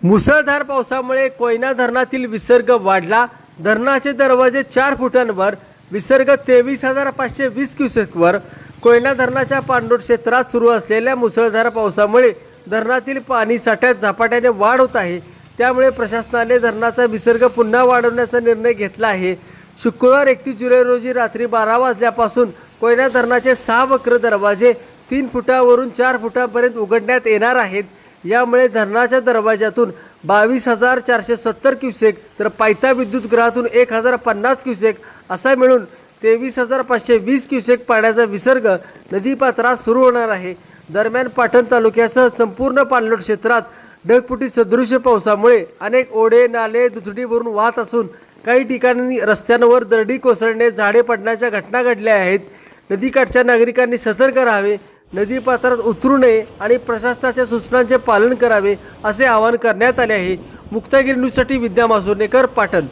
मुसळधार पावसामुळे कोयना धरणातील विसर्ग वाढला। धरणाचे दरवाजे 4 फुटांवर, विसर्ग 23,520 क्युसेकवर। कोयना धरणाच्या पाणलोट क्षेत्रात सुरू असलेल्या मुसळधार पावसामुळे धरणातील पाणी साठ्यात झपाट्याने वाढ होत आहे। त्यामुळे प्रशासनाने धरणाचा विसर्ग पुन्हा वाढवण्याचा निर्णय घेतला आहे। शुक्रवार 31 जुलै रोजी रात्री 12 वाजल्यापासून कोयना धरणाचे 6 वक्र दरवाजे 3 फुटावरून 4 फुटांपर्यंत उघडण्यात येणार आहेत। यामुळे धरणाच्या दरवाजातून 22,470 क्युसेक तर पायथा विद्युतगृहातून 1,050 क्युसेक असा मिळून 23,520 क्युसेक पाण्याचा विसर्ग नदीपात्रात सुरू होणार आहे। दरम्यान पाटण तालुक्यासह संपूर्ण पाणलोट क्षेत्रात ढगफुटी सदृश पावसामुळे अनेक ओढे नाले दुथडी भरून वाहत असून काही ठिकाणी रस्त्यांवर दरडी कोसळणे, झाडे पडण्याच्या घटना घडल्या आहेत। नदीकाठच्या नागरिकांनी सतर्क राहावे, नदीपात्रात उतरू नये आणि प्रशासनाच्या सूचनांचे पालन करावे असे आवाहन करण्यात आले आहे। मुक्तागिरी न्यूजसाठी विद्या मासुर्णेकर, पाटण।